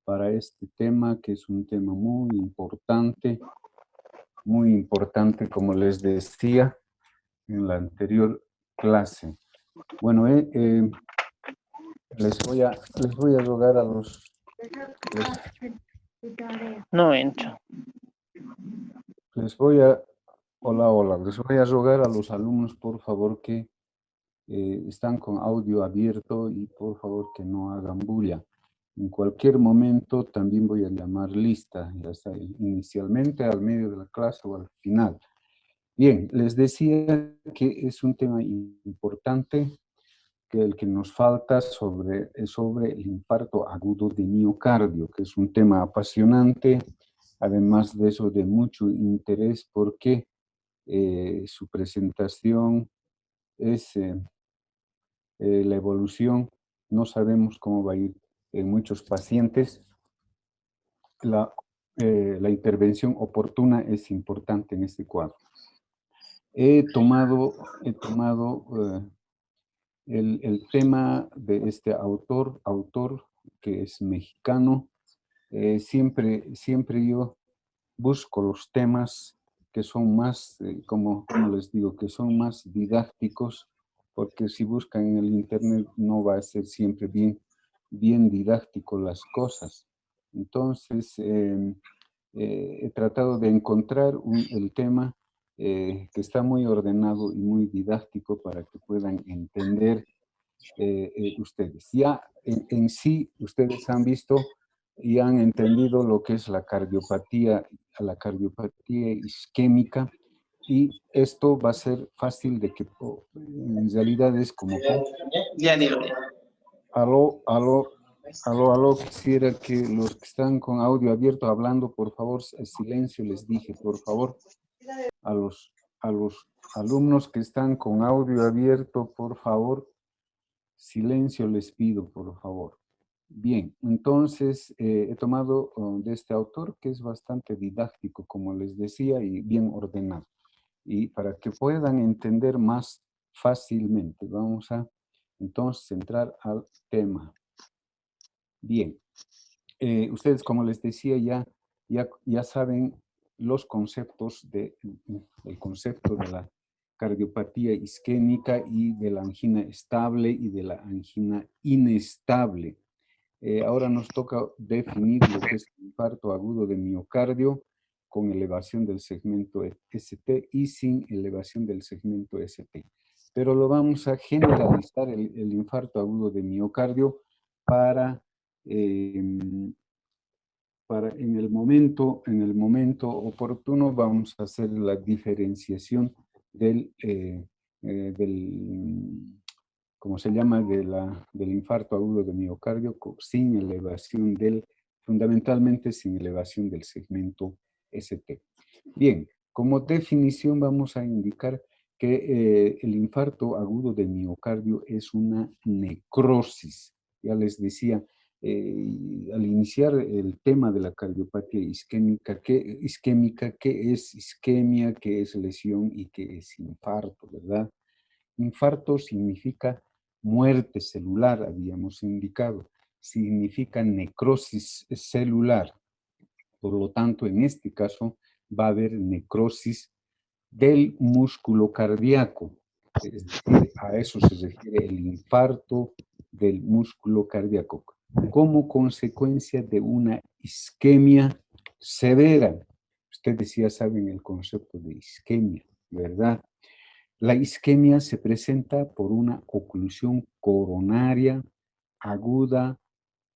para este tema, que es un tema muy importante, como les decía en la anterior clase. Bueno, les voy a rogar a los... No entro. Hola, les voy a rogar a los alumnos, por favor, que están con audio abierto y por favor que no hagan bulla. En cualquier momento también voy a llamar lista, ya sea inicialmente, al medio de la clase o al final. Bien, les decía que es un tema importante, que el que nos falta sobre el infarto agudo de miocardio, que es un tema apasionante, además de eso de mucho interés, porque su presentación es la evolución, no sabemos cómo va a ir en muchos pacientes. La intervención oportuna es importante en este cuadro. He tomado el tema de este autor que es mexicano. Siempre yo busco los temas que son más, como les digo, que son más didácticos, porque si buscan en el internet no va a ser siempre bien didáctico las cosas. Entonces, he tratado de encontrar el tema que está muy ordenado y muy didáctico para que puedan entender ustedes. Ya en sí, ustedes han visto y han entendido lo que es la cardiopatía isquémica, y esto va a ser fácil de que en realidad es como que... Ya digo. Aló, quisiera que los que están con audio abierto hablando, por favor, silencio les dije, por favor, a los alumnos que están con audio abierto, por favor, silencio les pido, por favor. Bien, entonces he tomado de este autor que es bastante didáctico, como les decía, y bien ordenado. Y para que puedan entender más fácilmente, vamos a entonces entrar al tema. Bien, ustedes, como les decía, ya saben los conceptos el concepto de la cardiopatía isquémica y de la angina estable y de la angina inestable. Ahora nos toca definir lo que es el infarto agudo de miocardio con elevación del segmento ST y sin elevación del segmento ST. Pero lo vamos a generalizar el infarto agudo de miocardio para en el momento oportuno vamos a hacer la diferenciación ¿cómo se llama? Del infarto agudo de miocardio sin elevación fundamentalmente sin elevación del segmento ST. Bien, como definición vamos a indicar que el infarto agudo de miocardio es una necrosis. Ya les decía, al iniciar el tema de la cardiopatía isquémica, ¿qué es isquemia, qué es lesión y qué es infarto, verdad? Infarto significa muerte celular, habíamos indicado, significa necrosis celular. Por lo tanto, en este caso va a haber necrosis del músculo cardíaco. Es decir, a eso se refiere el infarto del músculo cardíaco, como consecuencia de una isquemia severa. Ustedes ya saben el concepto de isquemia, ¿verdad? La isquemia se presenta por una oclusión coronaria aguda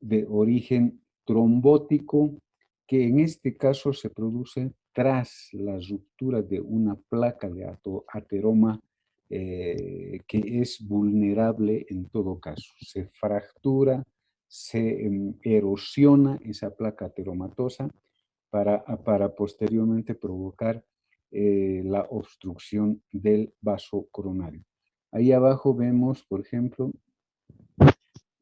de origen trombótico, que en este caso se produce tras la ruptura de una placa de ateroma que es vulnerable en todo caso. Se fractura, se erosiona esa placa ateromatosa para posteriormente provocar la obstrucción del vaso coronario. Ahí abajo vemos, por ejemplo,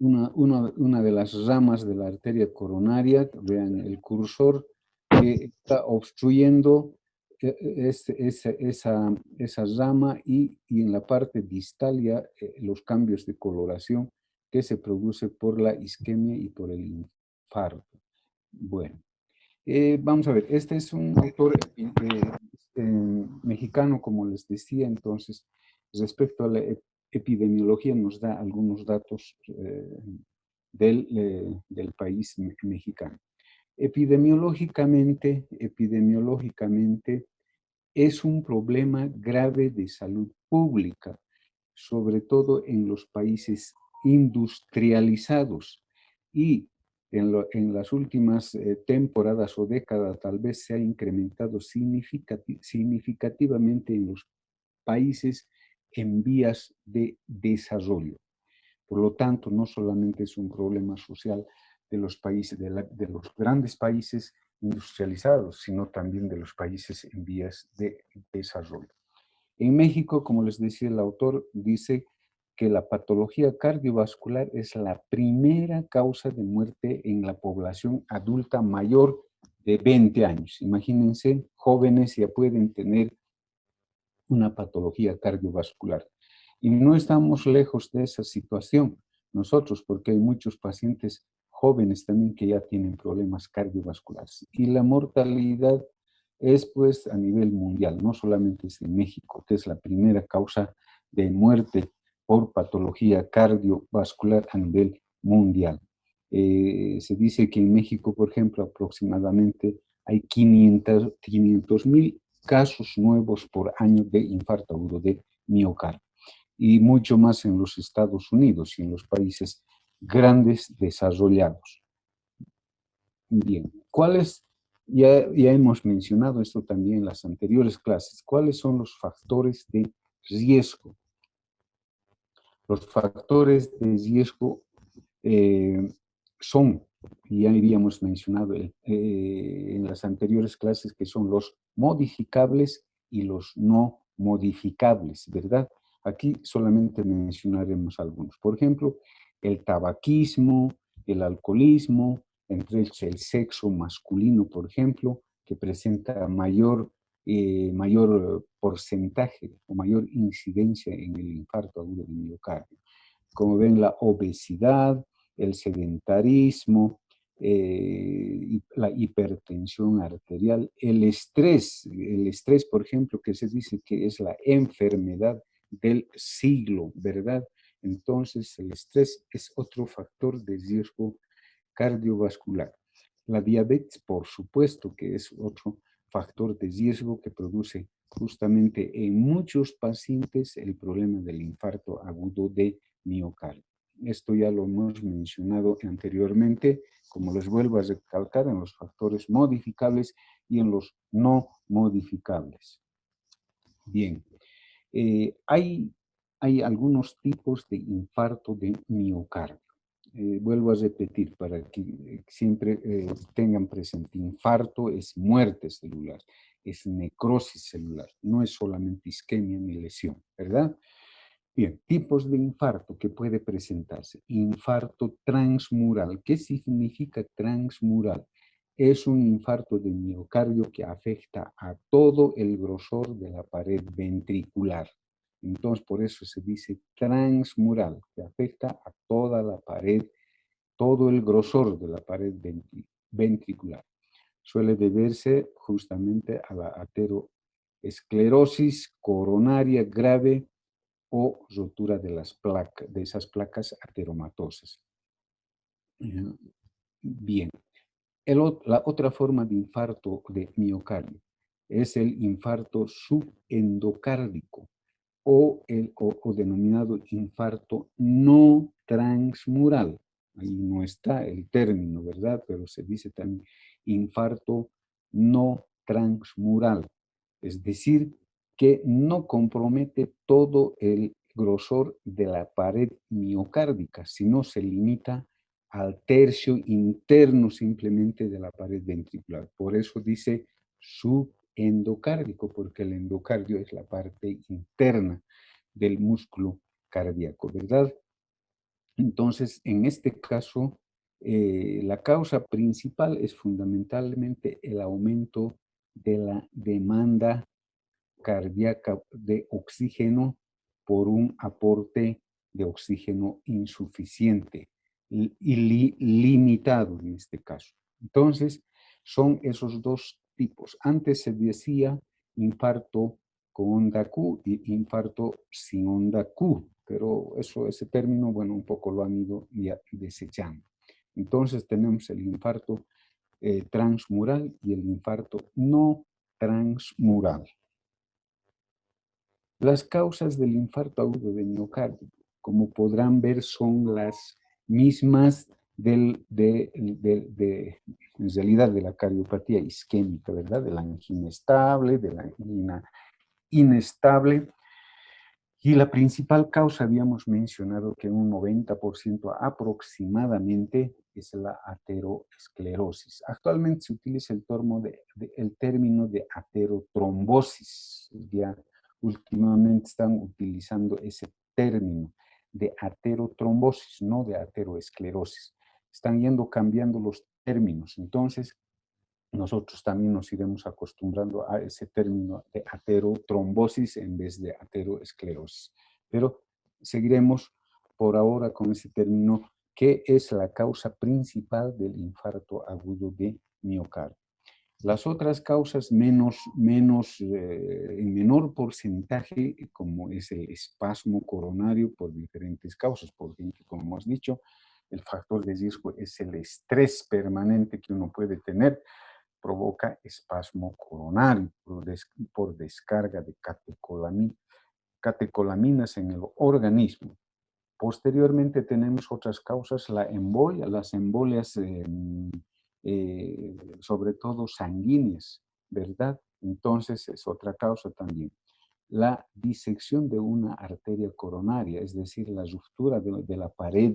una de las ramas de la arteria coronaria, vean el cursor, que está obstruyendo esa rama y en la parte distal ya los cambios de coloración que se produce por la isquemia y por el infarto. Bueno, vamos a ver, este es un autor mexicano, como les decía. Entonces, respecto a la epidemiología, nos da algunos datos del país mexicano. Epidemiológicamente es un problema grave de salud pública, sobre todo en los países industrializados, y en las últimas temporadas o décadas tal vez se ha incrementado significativamente en los países en vías de desarrollo. Por lo tanto, no solamente es un problema social de los países, de los grandes países industrializados, sino también de los países en vías de desarrollo. En México, como les decía el autor, dice que la patología cardiovascular es la primera causa de muerte en la población adulta mayor de 20 años. Imagínense, jóvenes ya pueden tener una patología cardiovascular. Y no estamos lejos de esa situación nosotros, porque hay muchos pacientes jóvenes también que ya tienen problemas cardiovasculares. Y la mortalidad es pues a nivel mundial, no solamente es en México, que es la primera causa de muerte por patología cardiovascular a nivel mundial. Se dice que en México, por ejemplo, aproximadamente hay 500,000 casos nuevos por año de infarto agudo de miocardio, y mucho más en los Estados Unidos y en los países grandes desarrollados. Bien, ya hemos mencionado esto también en las anteriores clases, ¿cuáles son los factores de riesgo? Los factores de riesgo son, y ya habíamos mencionado en las anteriores clases, que son los modificables y los no modificables, ¿verdad? Aquí solamente mencionaremos algunos. Por ejemplo, el tabaquismo, el alcoholismo, entre el sexo masculino, por ejemplo, que presenta mayor porcentaje o mayor incidencia en el infarto agudo del miocardio. Como ven, la obesidad, el sedentarismo, la hipertensión arterial, el estrés, por ejemplo, que se dice que es la enfermedad del siglo, ¿verdad? Entonces, el estrés es otro factor de riesgo cardiovascular. La diabetes, por supuesto, que es otro factor de riesgo que produce justamente en muchos pacientes el problema del infarto agudo de miocardio. Esto ya lo hemos mencionado anteriormente, como les vuelvo a recalcar, en los factores modificables y en los no modificables. Bien, hay algunos tipos de infarto de miocardio. Vuelvo a repetir para que siempre tengan presente: infarto es muerte celular, es necrosis celular, no es solamente isquemia ni lesión, ¿verdad? Bien, tipos de infarto que puede presentarse. Infarto transmural. ¿Qué significa transmural? Es un infarto de miocardio que afecta a todo el grosor de la pared ventricular. Entonces, por eso se dice transmural, que afecta a toda la pared, todo el grosor de la pared ventricular. Suele deberse justamente a la ateroesclerosis coronaria grave o rotura de esas placas ateromatosas. Bien, la otra forma de infarto de miocardio es el infarto subendocárdico o denominado infarto no transmural. Ahí no está el término, ¿verdad? Pero se dice también infarto no transmural. Es decir, que no compromete todo el grosor de la pared miocárdica, sino se limita al tercio interno simplemente de la pared ventricular. Por eso dice subendocárdico, porque el endocardio es la parte interna del músculo cardíaco, ¿verdad? Entonces, en este caso, la causa principal es fundamentalmente el aumento de la demanda cardíaca de oxígeno por un aporte de oxígeno insuficiente y limitado en este caso. Entonces, son esos dos tipos. Antes se decía infarto con onda Q y infarto sin onda Q, pero ese término, bueno, un poco lo han ido ya desechando. Entonces tenemos el infarto transmural y el infarto no transmural. Las causas del infarto agudo de miocardio, como podrán ver, son las mismas en realidad de la cardiopatía isquémica, ¿verdad? De la angina estable, de la angina inestable. Y la principal causa, habíamos mencionado que un 90% aproximadamente es la ateroesclerosis. Actualmente se utiliza el término de aterotrombosis. Ya últimamente están utilizando ese término de aterotrombosis, no de ateroesclerosis. Están cambiando los términos. Entonces, nosotros también nos iremos acostumbrando a ese término de aterotrombosis en vez de ateroesclerosis. Pero seguiremos por ahora con ese término, que es la causa principal del infarto agudo de miocardio. Las otras causas en menor porcentaje, como es el espasmo coronario por diferentes causas. Por ejemplo, como hemos dicho, el factor de riesgo es el estrés permanente que uno puede tener, provoca espasmo coronario por descarga de catecolaminas en el organismo. Posteriormente tenemos otras causas, las embolias, sobre todo sanguíneas, ¿verdad? Entonces es otra causa también. La disección de una arteria coronaria, es decir, la ruptura de la pared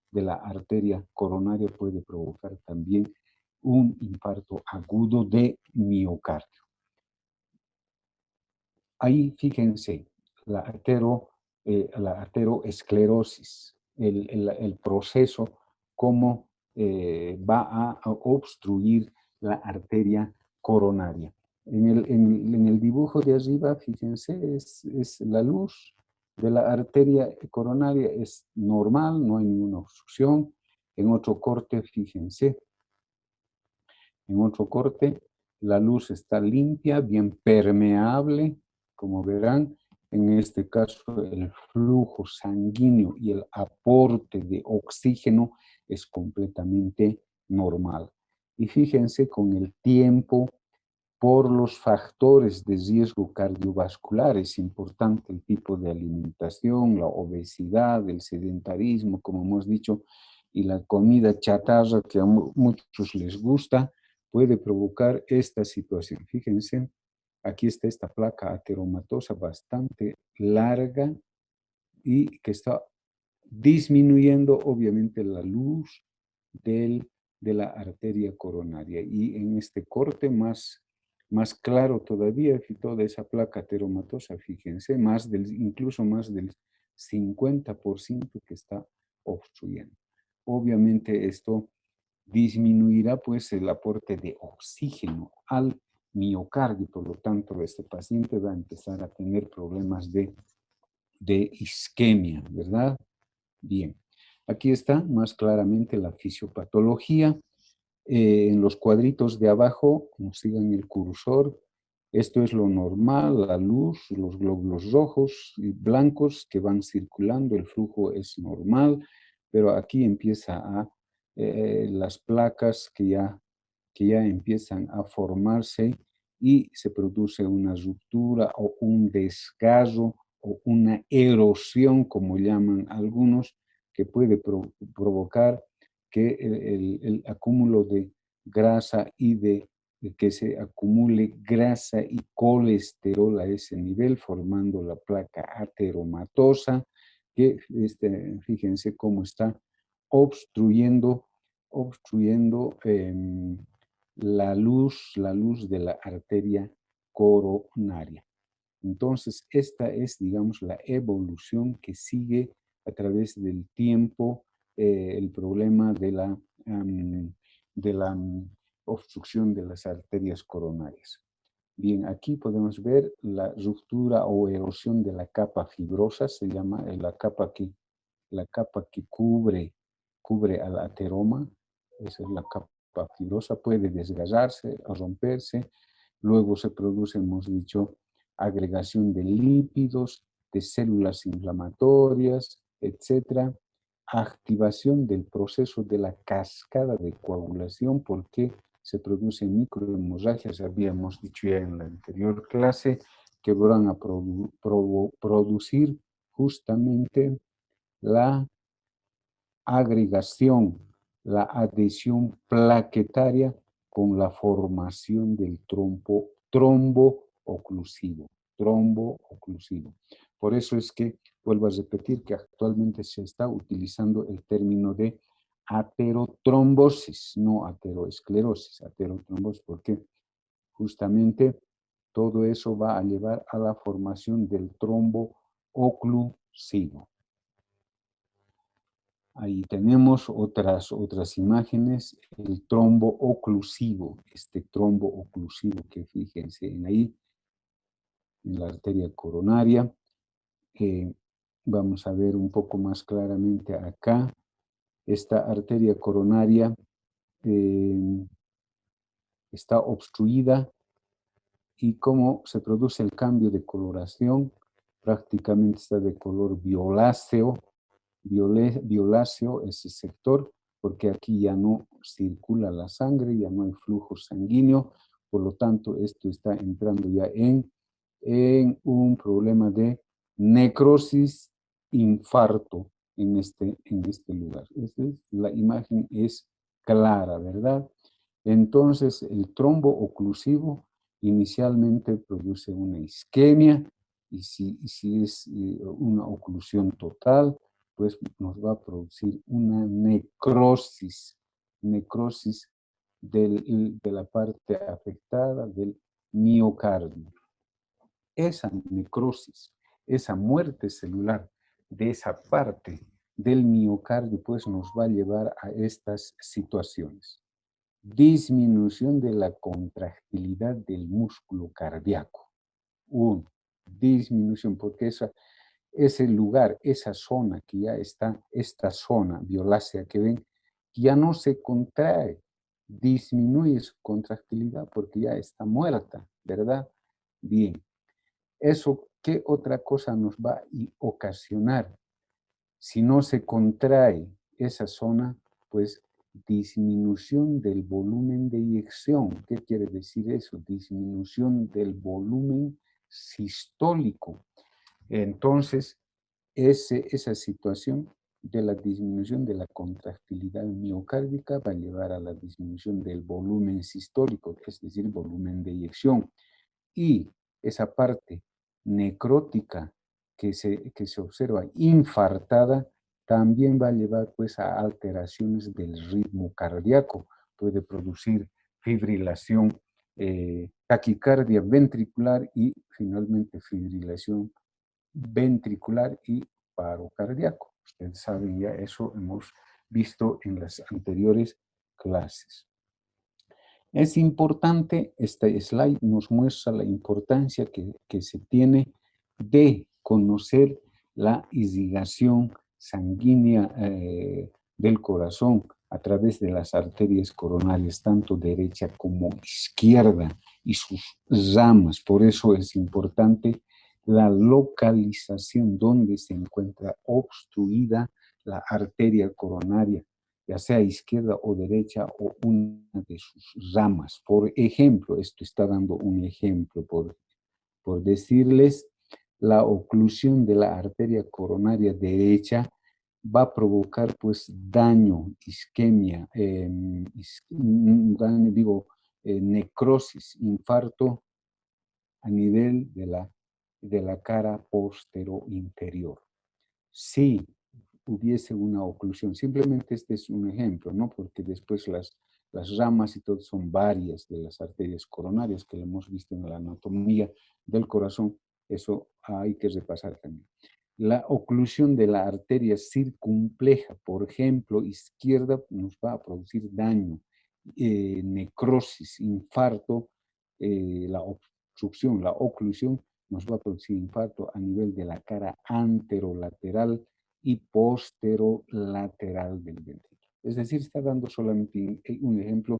de la arteria coronaria, puede provocar también un infarto agudo de miocardio. Ahí fíjense, la ateroesclerosis, el proceso, cómo va a obstruir la arteria coronaria. En el dibujo de arriba, fíjense, es la luz de la arteria coronaria, es normal, no hay ninguna obstrucción. En otro corte, fíjense, en otro corte, la luz está limpia, bien permeable, como verán. En este caso, el flujo sanguíneo y el aporte de oxígeno es completamente normal. Y fíjense, con el tiempo, por los factores de riesgo cardiovascular, es importante el tipo de alimentación, la obesidad, el sedentarismo, como hemos dicho, y la comida chatarra que a muchos les gusta, puede provocar esta situación. Fíjense, aquí está esta placa ateromatosa bastante larga y que está disminuyendo obviamente la luz de la arteria coronaria. Y en este corte más claro todavía, toda esa placa ateromatosa, fíjense, incluso más del 50% que está obstruyendo. Obviamente esto disminuirá pues el aporte de oxígeno al miocardio, por lo tanto este paciente va a empezar a tener problemas de isquemia, ¿verdad? Bien, aquí está más claramente la fisiopatología. En los cuadritos de abajo, como sigan el cursor, esto es lo normal, la luz, los glóbulos rojos y blancos que van circulando, el flujo es normal, pero aquí empieza las placas que ya empiezan a formarse y se produce una ruptura o un desgarro o una erosión, como llaman algunos, que puede provocar que el acúmulo de grasa que se acumule grasa y colesterol a ese nivel, formando la placa ateromatosa, que fíjense cómo está obstruyendo la luz de la arteria coronaria. Entonces, esta es, digamos, la evolución que sigue a través del tiempo, el problema de la obstrucción de las arterias coronarias. Bien, aquí podemos ver la ruptura o erosión de la capa fibrosa, se llama la capa que cubre al ateroma, esa es la capa capa fibrosa puede desgarrarse, romperse, luego se produce, hemos dicho, agregación de lípidos, de células inflamatorias, etcétera, activación del proceso de la cascada de coagulación, porque se producen microhemorragias, habíamos dicho ya en la anterior clase, que van a producir justamente la agregación, la adhesión plaquetaria con la formación del trombo oclusivo. Por eso es que, vuelvo a repetir, que actualmente se está utilizando el término de aterotrombosis, no ateroesclerosis, aterotrombosis, porque justamente todo eso va a llevar a la formación del trombo oclusivo. Ahí tenemos otras imágenes, el trombo oclusivo, este trombo oclusivo que fíjense en ahí, en la arteria coronaria. Vamos a ver un poco más claramente acá, esta arteria coronaria está obstruida y cómo se produce el cambio de coloración, prácticamente está de color violáceo, violáceo ese sector, porque aquí ya no circula la sangre, ya no hay flujo sanguíneo, por lo tanto esto está entrando ya en un problema de necrosis, infarto en este lugar. La imagen es clara, ¿verdad? Entonces el trombo oclusivo inicialmente produce una isquemia y si es una oclusión total, pues nos va a producir una necrosis de la parte afectada del miocardio. Esa necrosis, esa muerte celular de esa parte del miocardio, pues nos va a llevar a estas situaciones. Disminución de la contractilidad del músculo cardíaco. Disminución, porque ese lugar, esa zona que ya está, esta zona violácea que ven, ya no se contrae, disminuye su contractilidad porque ya está muerta, ¿verdad? Bien, eso, ¿qué otra cosa nos va a ocasionar? Si no se contrae esa zona, pues disminución del volumen de eyección. ¿Qué quiere decir eso? Disminución del volumen sistólico. Entonces, esa situación de la disminución de la contractilidad miocárdica va a llevar a la disminución del volumen sistólico, es decir, volumen de eyección. Y esa parte necrótica que se observa infartada también va a llevar pues a alteraciones del ritmo cardíaco. Puede producir fibrilación, taquicardia ventricular y finalmente fibrilación ventricular y paro cardíaco. Ustedes saben ya, eso hemos visto en las anteriores clases. Es importante, este slide nos muestra la importancia que se tiene de conocer la irrigación sanguínea del corazón a través de las arterias coronarias, tanto derecha como izquierda, y sus ramas. Por eso es importante la localización donde se encuentra obstruida la arteria coronaria, ya sea izquierda o derecha o una de sus ramas. Por ejemplo, esto está dando un ejemplo por decirles, la oclusión de la arteria coronaria derecha va a provocar pues daño, isquemia, necrosis, infarto a nivel de la cara postero inferior. Si hubiese una oclusión, simplemente este es un ejemplo, ¿no? Porque después las ramas y todo son varias de las arterias coronarias que lo hemos visto en la anatomía del corazón, eso hay que repasar también. La oclusión de la arteria circunpleja, por ejemplo, izquierda, nos va a producir daño, necrosis, infarto, la obstrucción, la oclusión nos va a producir infarto a nivel de la cara anterolateral y posterolateral del ventriculo. Es decir, está dando solamente un ejemplo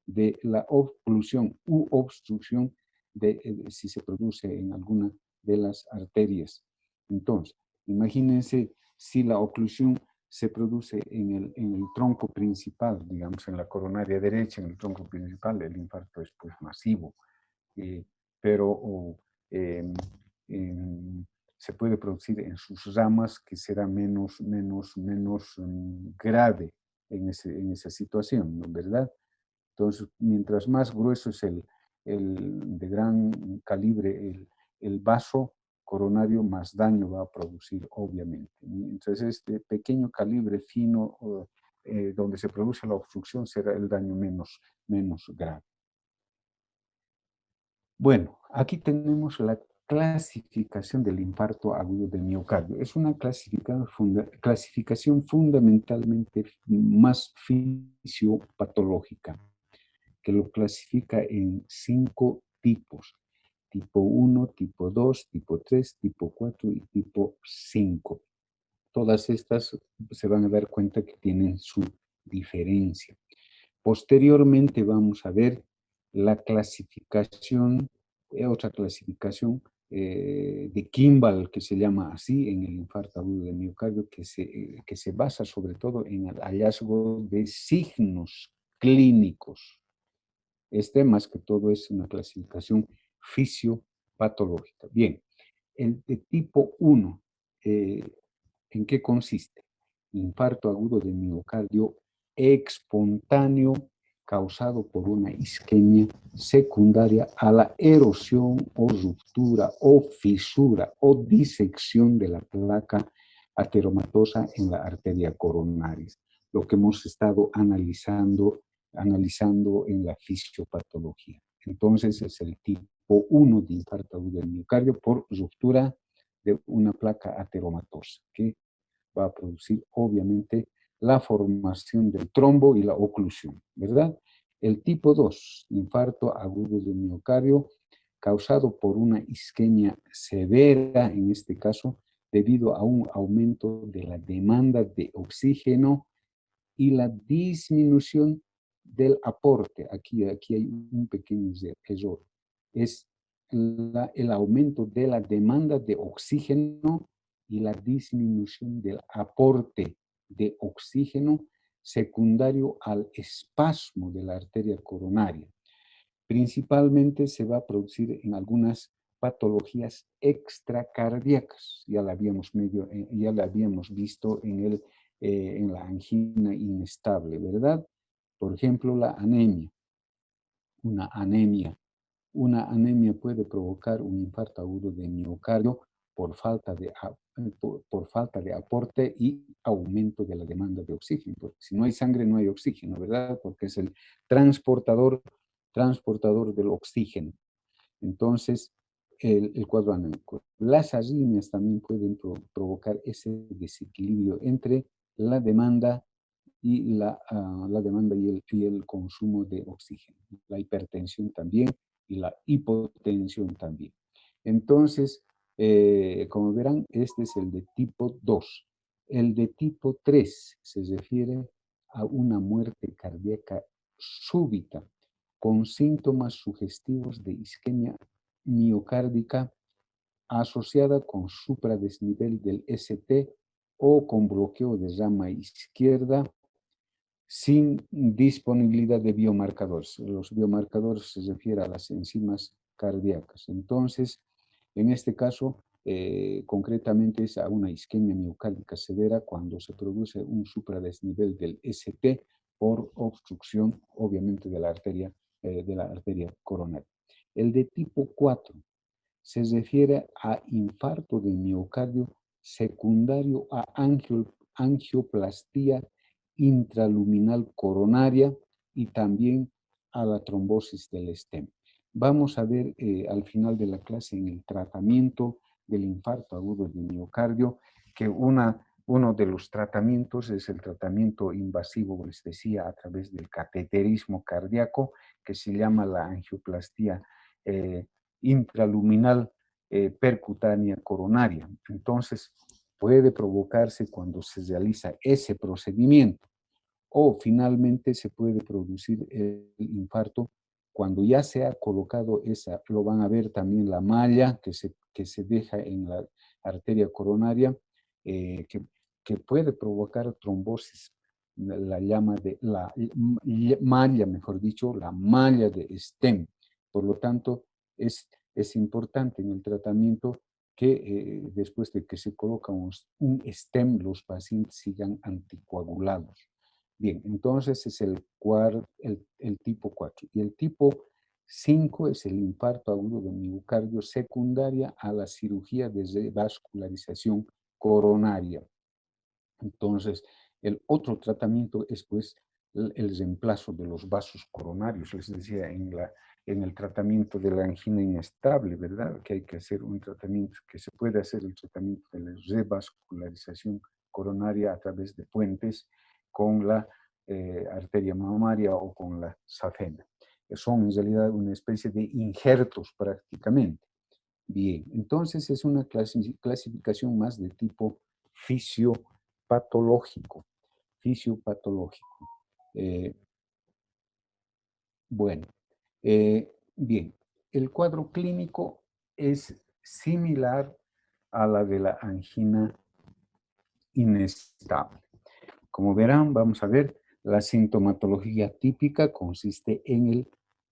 de la oclusión u obstrucción de si se produce en alguna de las arterias. Entonces, imagínense si la oclusión se produce en el tronco principal, digamos en la coronaria derecha, en el tronco principal, el infarto es pues masivo, pero eh, em, se puede producir en sus ramas que será menos grave en esa situación, ¿no? ¿Verdad? Entonces, mientras más grueso es el de gran calibre el vaso coronario, más daño va a producir, obviamente. Entonces, este pequeño calibre fino, donde se produce la obstrucción, será el daño menos grave. Bueno, aquí tenemos la clasificación del infarto agudo de miocardio. Es una clasificación fundamentalmente más fisiopatológica, que lo clasifica en 5 tipos. Tipo 1, tipo 2, tipo 3, tipo 4 y tipo 5. Todas estas se van a dar cuenta que tienen su diferencia. Posteriormente vamos a ver la clasificación, otra clasificación de Kimball, que se llama así en el infarto agudo de miocardio, que se basa sobre todo en el hallazgo de signos clínicos. Este, más que todo, es una clasificación fisiopatológica. Bien, el de tipo 1, ¿en qué consiste? Infarto agudo de miocardio espontáneo causado por una isquemia secundaria a la erosión o ruptura o fisura o disección de la placa ateromatosa en la arteria coronaria, lo que hemos estado analizando en la fisiopatología. Entonces es el tipo 1 de infarto agudo del miocardio por ruptura de una placa ateromatosa, que va a producir obviamente la formación del trombo y la oclusión, ¿verdad? El tipo 2, infarto agudo del miocardio, causado por una isquemia severa, en este caso, debido a un aumento de la demanda de oxígeno y la disminución del aporte. Aquí hay un pequeño error. Es el aumento de la demanda de oxígeno y la disminución del aporte de oxígeno secundario al espasmo de la arteria coronaria. Principalmente se va a producir en algunas patologías extracardíacas. Ya la habíamos visto en la angina inestable, ¿verdad? Por ejemplo, la anemia. Una anemia. Una anemia puede provocar un infarto agudo de miocardio por falta de aporte y aumento de la demanda de oxígeno. Porque si no hay sangre, no hay oxígeno, ¿verdad? Porque es el transportador del oxígeno. Entonces, el cuadro anémico. Las arritmias también pueden provocar ese desequilibrio entre la demanda y el consumo de oxígeno. La hipertensión también y la hipotensión también. Entonces, como verán, este es el de tipo 2. El de tipo 3 se refiere a una muerte cardíaca súbita con síntomas sugestivos de isquemia miocárdica asociada con supradesnivel del ST o con bloqueo de rama izquierda sin disponibilidad de biomarcadores. Los biomarcadores se refieren a las enzimas cardíacas. Entonces, en este caso, concretamente es a una isquemia miocárdica severa cuando se produce un supradesnivel del ST por obstrucción, obviamente, de la arteria coronaria. El de tipo 4 se refiere a infarto de miocardio secundario a angioplastía intraluminal coronaria y también a la trombosis del stem. Vamos a ver al final de la clase en el tratamiento del infarto agudo de miocardio que uno de los tratamientos es el tratamiento invasivo, les decía, a través del cateterismo cardíaco, que se llama la angioplastía intraluminal percutánea coronaria. Entonces, puede provocarse cuando se realiza ese procedimiento o finalmente se puede producir el infarto cuando ya se ha colocado esa, lo van a ver también la malla que se deja en la arteria coronaria, que puede provocar trombosis, la llama de la malla, mejor dicho, la malla de Stem. Por lo tanto, es importante en el tratamiento que después de que se coloca un stem, los pacientes sigan anticoagulados. Bien, entonces es el tipo 4. Y el tipo 5 es el infarto agudo de miocardio secundaria a la cirugía de revascularización coronaria. Entonces, el otro tratamiento es pues el reemplazo de los vasos coronarios, les decía en el tratamiento de la angina inestable, ¿verdad? Que hay que hacer un tratamiento, que se puede hacer el tratamiento de la revascularización coronaria a través de puentes con la arteria mamaria o con la safena. Son en realidad una especie de injertos prácticamente. Bien, entonces es una clasificación más de tipo fisiopatológico. Fisiopatológico. Eh, bueno, bien, el cuadro clínico es similar a la de la angina inestable. Como verán, vamos a ver, la sintomatología típica consiste en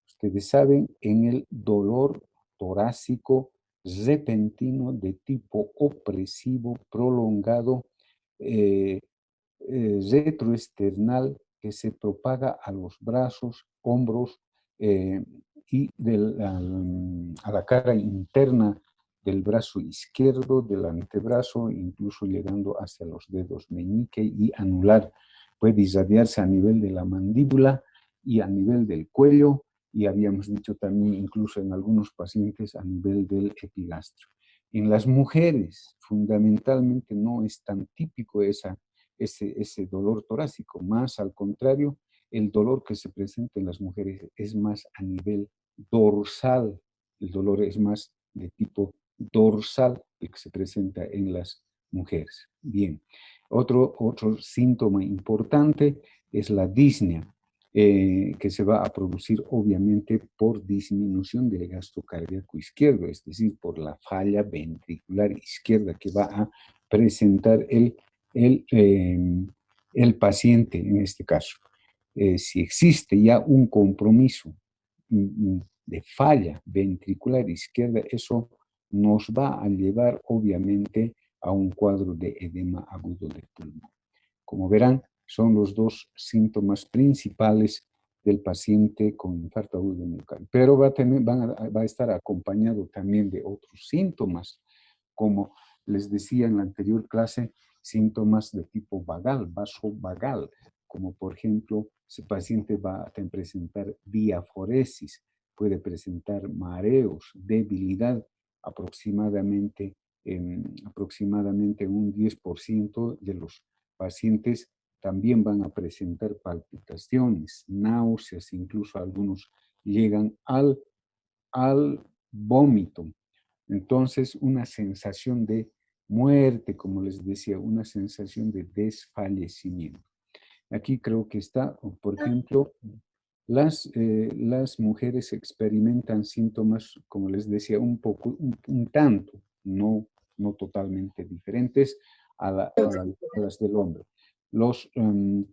ustedes saben, en el dolor torácico repentino de tipo opresivo, prolongado, eh, retroesternal, que se propaga a los brazos, hombros eh, y a la cara interna del brazo izquierdo, del antebrazo, incluso llegando hacia los dedos meñique y anular. Puede irradiarse a nivel de la mandíbula y a nivel del cuello, y habíamos dicho también incluso en algunos pacientes a nivel del epigastrio. En las mujeres, fundamentalmente, no es tan típico ese dolor torácico, más al contrario, el dolor que se presenta en las mujeres es más a nivel dorsal, el dolor es más de tipo dorsal el que se presenta en las mujeres. Bien, otro síntoma importante es la disnea, que se va a producir obviamente por disminución del gasto cardíaco izquierdo, es decir, por la falla ventricular izquierda que va a presentar el paciente en este caso. Si existe ya un compromiso de falla ventricular izquierda, eso nos va a llevar obviamente a un cuadro de edema agudo del pulmón. Como verán, son los dos síntomas principales del paciente con infarto agudo de miocardio. Pero va a estar acompañado también de otros síntomas, como les decía en la anterior clase, síntomas de tipo vagal, vasovagal, como por ejemplo, ese paciente va a presentar diaforesis, puede presentar mareos, debilidad, aproximadamente un 10% de los pacientes también van a presentar palpitaciones, náuseas, incluso algunos llegan al vómito. Entonces, una sensación de muerte, como les decía, una sensación de desfallecimiento. Aquí creo que está, por ejemplo, las mujeres experimentan síntomas, como les decía, un tanto, no totalmente diferentes a las del hombre. Los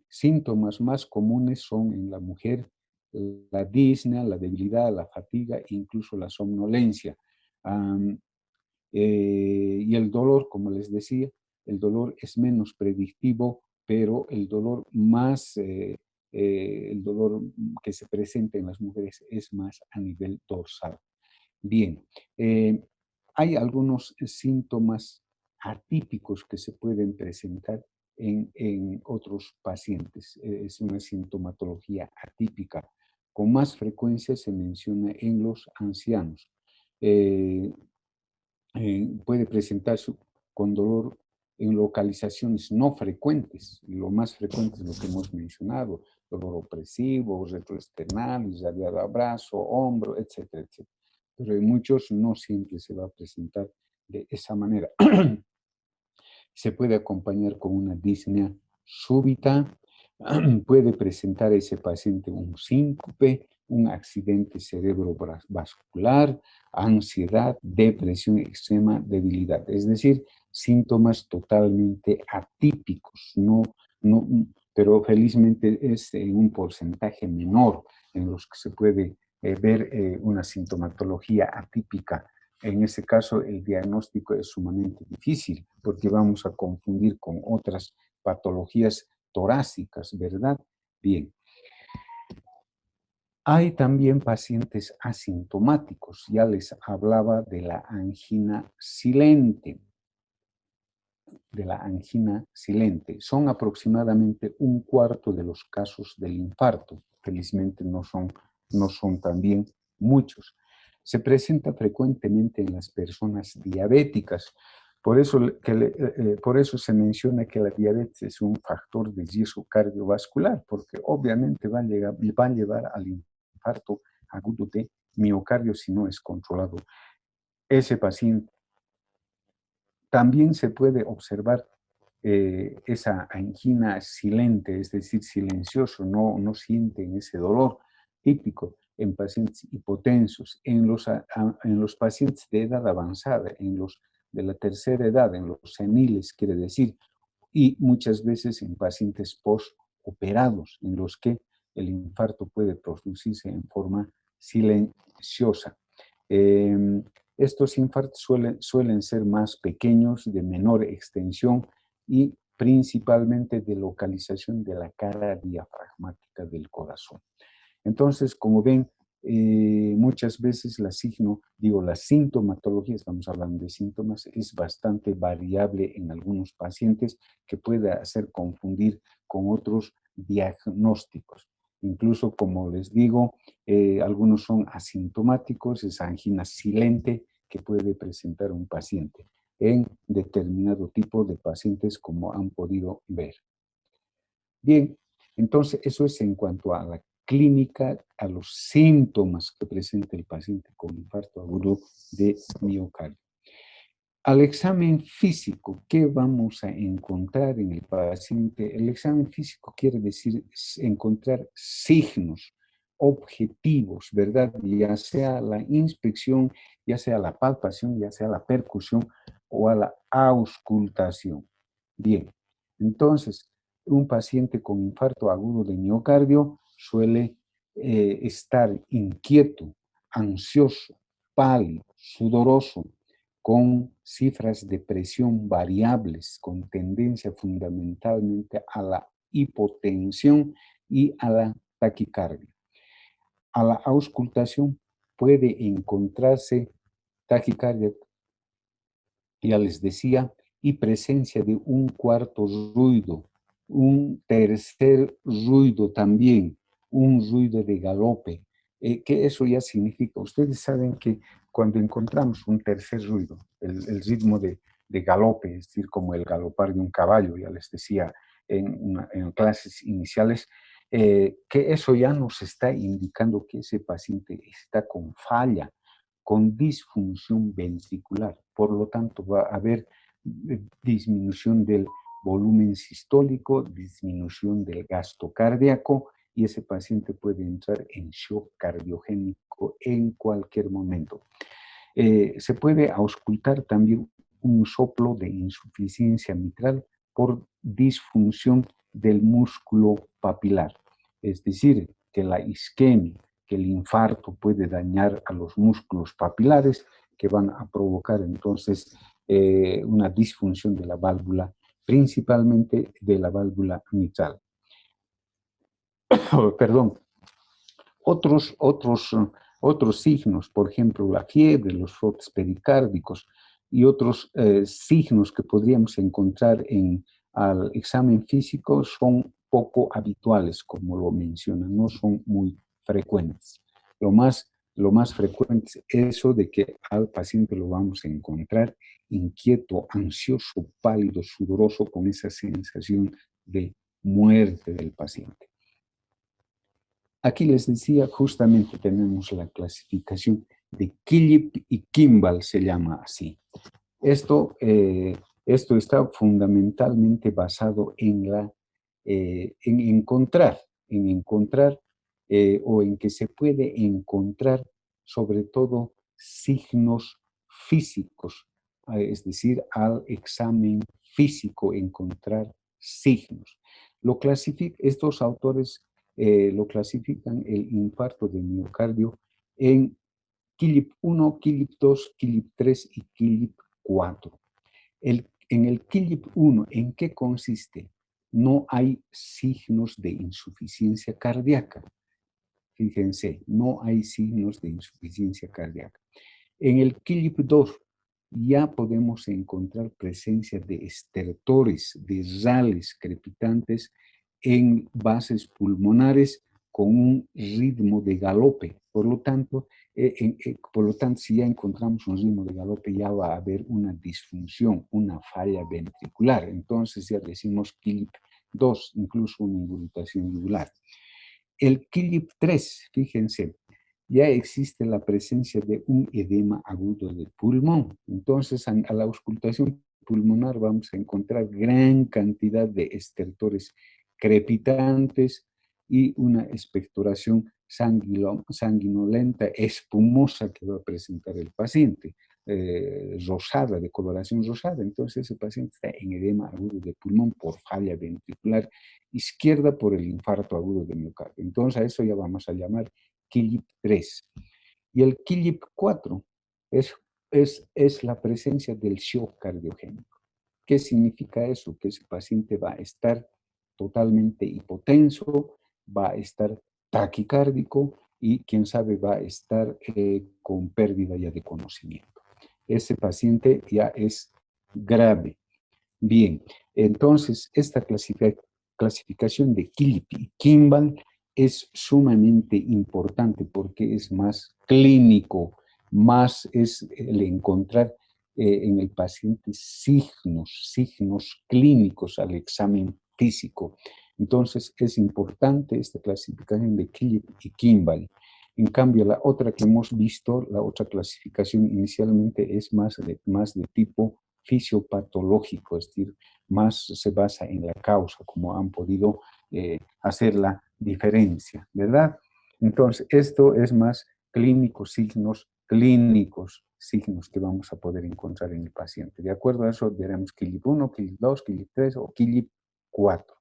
síntomas más comunes son en la mujer la disnea, la debilidad, la fatiga e incluso la somnolencia. Y el dolor, como les decía, el dolor es menos predictivo, pero el dolor el dolor que se presenta en las mujeres es más a nivel dorsal. Bien, hay algunos síntomas atípicos que se pueden presentar en otros pacientes. Es una sintomatología atípica. Con más frecuencia se menciona en los ancianos. Puede presentarse con dolor en localizaciones no frecuentes. Lo más frecuente es lo que hemos mencionado, dolor opresivo, retroesternal, irradiado a brazo, hombro, etcétera, etcétera. Pero en muchos no siempre se va a presentar de esa manera. Se puede acompañar con una disnea súbita, puede presentar ese paciente un síncope, un accidente cerebrovascular, ansiedad, depresión extrema, debilidad. Es decir, síntomas totalmente atípicos, no, pero felizmente es en un porcentaje menor en los que se puede ver una sintomatología atípica. En ese caso, el diagnóstico es sumamente difícil porque vamos a confundir con otras patologías torácicas, ¿verdad? Bien. Hay también pacientes asintomáticos. Ya les hablaba de la angina silente. Son aproximadamente un cuarto de los casos del infarto. Felizmente no son también muchos. Se presenta frecuentemente en las personas diabéticas. Por eso se menciona que la diabetes es un factor de riesgo cardiovascular, porque obviamente va a llevar al infarto agudo de miocardio si no es controlado ese paciente. También se puede observar esa angina silente, es decir, silencioso, no sienten ese dolor típico en pacientes hipotensos, en los pacientes de edad avanzada, en los de la tercera edad, en los seniles, quiere decir, y muchas veces en pacientes postoperados, en los que el infarto puede producirse en forma silenciosa. Estos infartos suelen ser más pequeños, de menor extensión y principalmente de localización de la cara diafragmática del corazón. Entonces, como ven, muchas veces la sintomatología, estamos hablando de síntomas, es bastante variable en algunos pacientes que puede hacer confundir con otros diagnósticos. Incluso, como les digo, algunos son asintomáticos, es angina silente que puede presentar un paciente en determinado tipo de pacientes, como han podido ver. Bien, entonces eso es en cuanto a la clínica, a los síntomas que presenta el paciente con infarto agudo de miocardio. Al examen físico, ¿qué vamos a encontrar en el paciente? El examen físico quiere decir encontrar signos objetivos, ¿verdad? Ya sea la inspección, ya sea la palpación, ya sea la percusión o a la auscultación. Bien, entonces, un paciente con infarto agudo de miocardio suele estar inquieto, ansioso, pálido, sudoroso, con cifras de presión variables, con tendencia fundamentalmente a la hipotensión y a la taquicardia. A la auscultación puede encontrarse taquicardia, ya les decía, y presencia de un cuarto ruido, un tercer ruido también, un ruido de galope, que eso ya significa, ustedes saben que cuando encontramos un tercer ruido, el ritmo de galope, es decir, como el galopar de un caballo, ya les decía en clases iniciales, que eso ya nos está indicando que ese paciente está con falla, con disfunción ventricular. Por lo tanto, va a haber disminución del volumen sistólico, disminución del gasto cardíaco, y ese paciente puede entrar en shock cardiogénico en cualquier momento. Se puede auscultar también un soplo de insuficiencia mitral por disfunción del músculo papilar, es decir, que la isquemia, que el infarto puede dañar a los músculos papilares que van a provocar entonces una disfunción de la válvula, principalmente de la válvula mitral. Perdón. Otros signos, por ejemplo, la fiebre, los frotes pericárdicos y otros signos que podríamos encontrar al examen físico son poco habituales, como lo mencionan, no son muy frecuentes. Lo más frecuente es eso de que al paciente lo vamos a encontrar inquieto, ansioso, pálido, sudoroso, con esa sensación de muerte del paciente. Aquí les decía, justamente tenemos la clasificación de Killip y Kimball, se llama así. Esto está fundamentalmente basado en la en encontrar o en que se puede encontrar sobre todo signos físicos, es decir, al examen físico encontrar signos. Estos autores lo clasifican el infarto de miocardio en KILIP 1, KILIP 2, KILIP 3 y KILIP 4. En el KILIP 1, ¿en qué consiste? No hay signos de insuficiencia cardíaca. Fíjense, no hay signos de insuficiencia cardíaca. En el KILIP 2 ya podemos encontrar presencia de estertores, de rales crepitantes en bases pulmonares con un ritmo de galope. Por lo tanto, si ya encontramos un ritmo de galope, ya va a haber una disfunción, una falla ventricular. Entonces ya decimos KILIP 2, incluso una ingurgitación yugular. El KILIP 3, fíjense, ya existe la presencia de un edema agudo del pulmón. Entonces, a la auscultación pulmonar vamos a encontrar gran cantidad de estertores crepitantes y una expectoración sanguinolenta, espumosa que va a presentar el paciente, rosada, de coloración rosada. Entonces, ese paciente está en edema agudo de pulmón por falla ventricular izquierda por el infarto agudo de miocardio. Entonces, a eso ya vamos a llamar KILIP 3. Y el KILIP 4 es la presencia del shock cardiogénico. ¿Qué significa eso? Que ese paciente va a estar totalmente hipotenso, va a estar taquicárdico y, quién sabe, va a estar con pérdida ya de conocimiento. Ese paciente ya es grave. Bien, entonces esta clasificación de KILIP y Kimball es sumamente importante porque es más clínico, más es el encontrar en el paciente signos clínicos al examen físico. Entonces es importante esta clasificación de KILIP y Kimball. En cambio, la otra que hemos visto, la otra clasificación inicialmente es más de tipo fisiopatológico, es decir, más se basa en la causa, como han podido hacer la diferencia, ¿verdad? Entonces, esto es más signos clínicos, signos que vamos a poder encontrar en el paciente. De acuerdo a eso, veremos KILIP 1, KILIP 2, KILIP 3 o KILIP 4.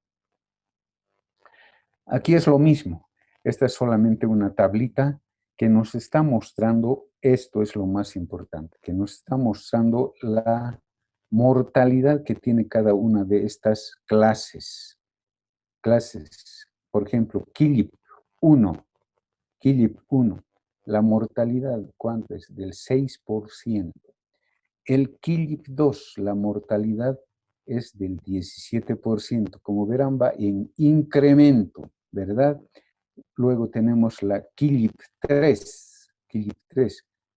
Aquí es lo mismo. Esta es solamente una tablita que nos está mostrando, esto es lo más importante, que nos está mostrando la mortalidad que tiene cada una de estas clases. Por ejemplo, KILIP 1, la mortalidad, ¿cuánto es? Del 6%. El KILIP 2, la mortalidad es del 17%. Como verán, va en incremento, ¿verdad? Luego tenemos la KILIP 3,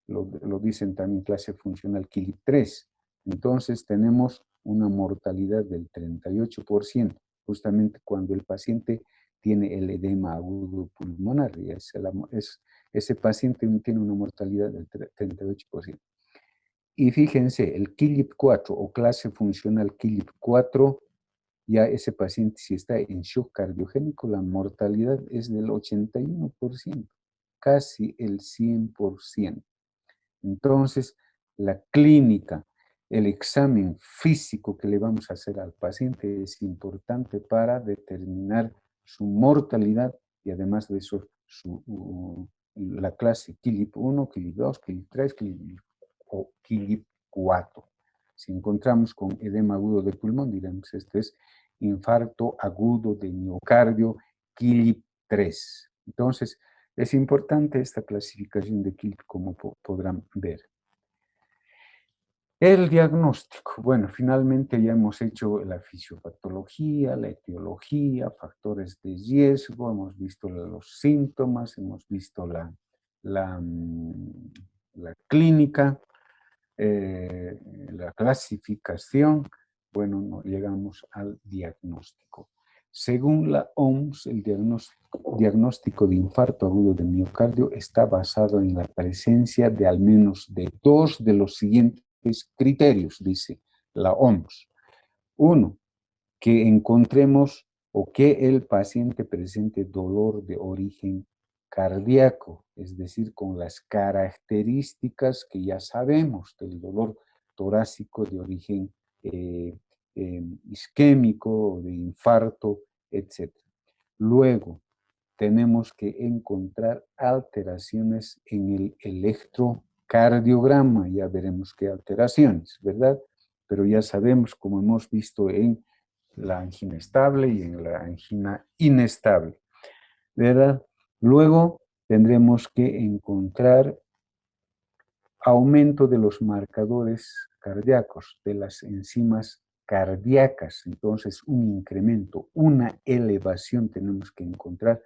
lo dicen también clase funcional KILIP 3. Entonces tenemos una mortalidad del 38%, justamente cuando el paciente tiene el edema agudo pulmonar. Y ese paciente tiene una mortalidad del 38%. Y fíjense, el KILIP 4 o clase funcional KILIP 4, ya ese paciente, si está en shock cardiogénico, la mortalidad es del 81%, casi el 100%. Entonces, la clínica, el examen físico que le vamos a hacer al paciente es importante para determinar su mortalidad y además de eso, la clase KILIP 1, KILIP 2, KILIP 3, o KILIP 4. Si encontramos con edema agudo de pulmón, diremos, este es infarto agudo de miocardio, KILIP 3. Entonces, es importante esta clasificación de KILIP, como podrán ver. El diagnóstico. Bueno, finalmente ya hemos hecho la fisiopatología, la etiología, factores de riesgo, hemos visto los síntomas, hemos visto la clínica, la clasificación. Bueno, llegamos al diagnóstico. Según la OMS, el diagnóstico de infarto agudo de miocardio está basado en la presencia de al menos de 2 de los siguientes criterios, dice la OMS. 1, que encontremos o que el paciente presente dolor de origen cardíaco, es decir, con las características que ya sabemos del dolor torácico de origen isquémico, de infarto, etc. Luego, tenemos que encontrar alteraciones en el electrocardiograma. Ya veremos qué alteraciones, ¿verdad? Pero ya sabemos, como hemos visto en la angina estable y en la angina inestable, ¿verdad? Luego tendremos que encontrar aumento de los marcadores cardíacos, de las enzimas cardíacas. Entonces, un incremento, una elevación tenemos que encontrar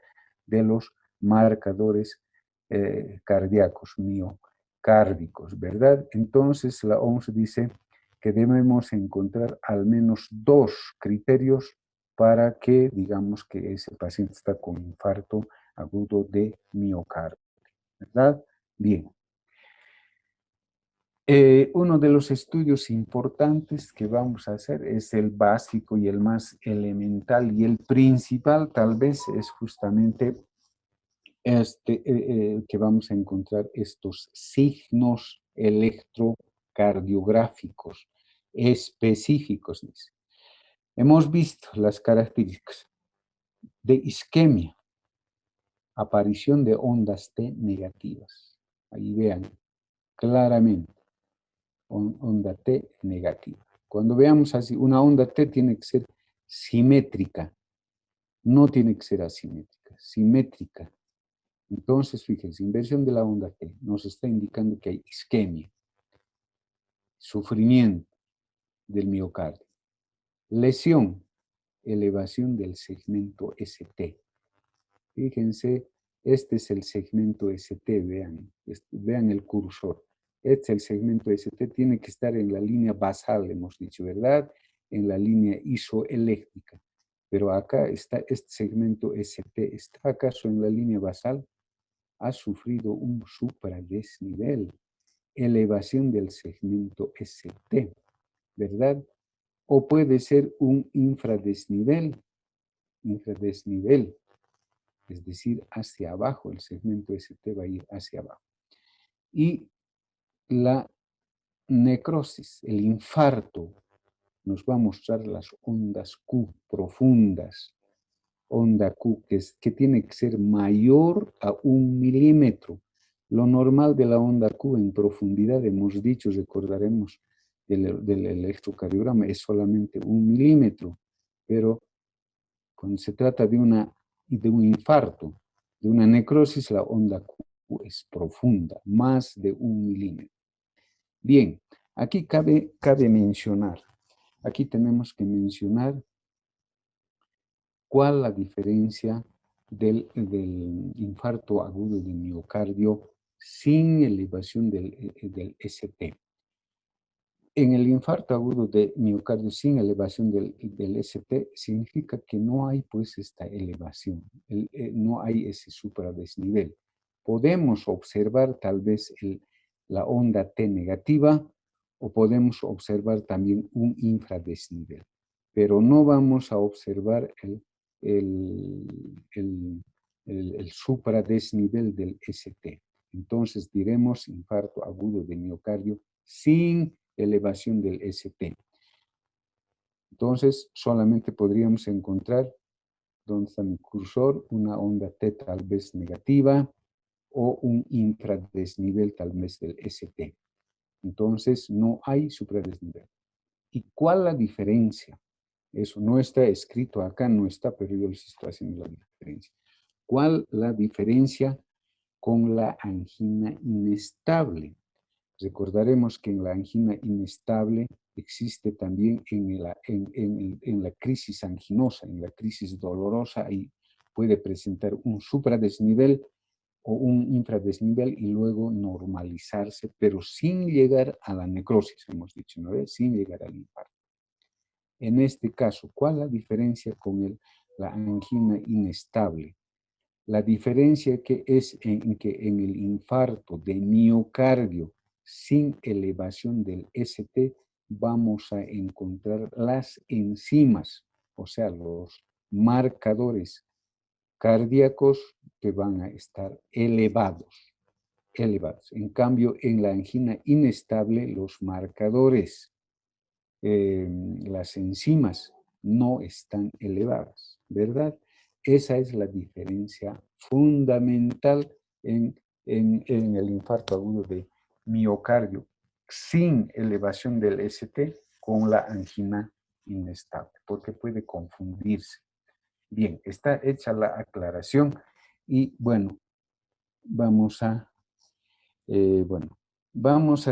de los marcadores cardíacos, miocárdicos, ¿verdad? Entonces, la OMS dice que debemos encontrar al menos 2 criterios para que digamos que ese paciente está con infarto agudo de miocardio, ¿verdad? Bien. Uno de los estudios importantes que vamos a hacer es el básico y el más elemental, y el principal tal vez es justamente que vamos a encontrar estos signos electrocardiográficos específicos. Dice. Hemos visto las características de isquemia, aparición de ondas T negativas. Ahí vean claramente. Onda T negativa. Cuando veamos así, una onda T tiene que ser simétrica, no tiene que ser asimétrica, simétrica. Entonces, fíjense, inversión de la onda T nos está indicando que hay isquemia, sufrimiento del miocardio, lesión, elevación del segmento ST. Fíjense, este es el segmento ST, vean el cursor. Este es el segmento ST, tiene que estar en la línea basal, hemos dicho, ¿verdad? En la línea isoeléctrica. Pero acá está este segmento ST, ¿está acaso en la línea basal? Ha sufrido un supradesnivel, elevación del segmento ST, ¿verdad? O puede ser un infradesnivel, es decir, hacia abajo, el segmento ST va a ir hacia abajo. Y la necrosis, el infarto, nos va a mostrar las ondas Q profundas, onda Q que tiene que ser mayor a 1 milímetro. Lo normal de la onda Q en profundidad, hemos dicho, recordaremos del electrocardiograma, es solamente 1 milímetro, pero cuando se trata de un infarto, de una necrosis, la onda Q es profunda, más de 1 milímetro. Bien, aquí cabe mencionar, aquí tenemos que mencionar cuál la diferencia del infarto agudo de miocardio sin elevación del ST. En el infarto agudo de miocardio sin elevación del ST significa que no hay pues esta elevación, no hay ese supradesnivel. Podemos observar tal vez la onda T negativa o podemos observar también un infradesnivel, pero no vamos a observar el supradesnivel del ST. Entonces diremos infarto agudo de miocardio sin elevación del ST. Entonces, solamente podríamos encontrar, ¿dónde está mi cursor? Una onda T tal vez negativa o un infradesnivel tal vez del ST. Entonces, no hay supradesnivel. ¿Y cuál la diferencia? Eso no está escrito acá, no está, pero yo les estoy haciendo la diferencia. ¿Cuál la diferencia con la angina inestable? Recordaremos que en la angina inestable existe también en la crisis anginosa, en la crisis dolorosa, y puede presentar un supradesnivel o un infradesnivel y luego normalizarse, pero sin llegar a la necrosis, hemos dicho, ¿no ves? Sin llegar al infarto. En este caso, ¿cuál es la diferencia con la angina inestable? La diferencia que es en que en el infarto de miocardio sin elevación del ST vamos a encontrar las enzimas, o sea, marcadores cardíacos que van a estar elevados. En cambio, en la angina inestable, los marcadores, las enzimas, no están elevadas, ¿verdad? Esa es la diferencia fundamental en el infarto agudo de miocardio, sin elevación del ST con la angina inestable, porque puede confundirse. Bien, está hecha la aclaración y bueno, vamos a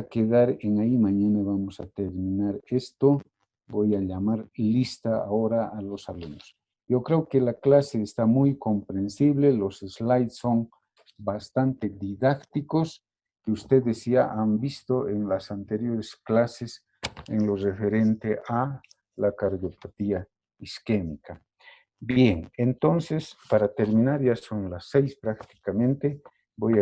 quedar en ahí. Mañana vamos a terminar esto. Voy a llamar lista ahora a los alumnos. Yo creo que la clase está muy comprensible. Los slides son bastante didácticos que ustedes ya han visto en las anteriores clases en lo referente a la cardiopatía isquémica. Bien, entonces, para terminar, ya son las 6 prácticamente. Voy a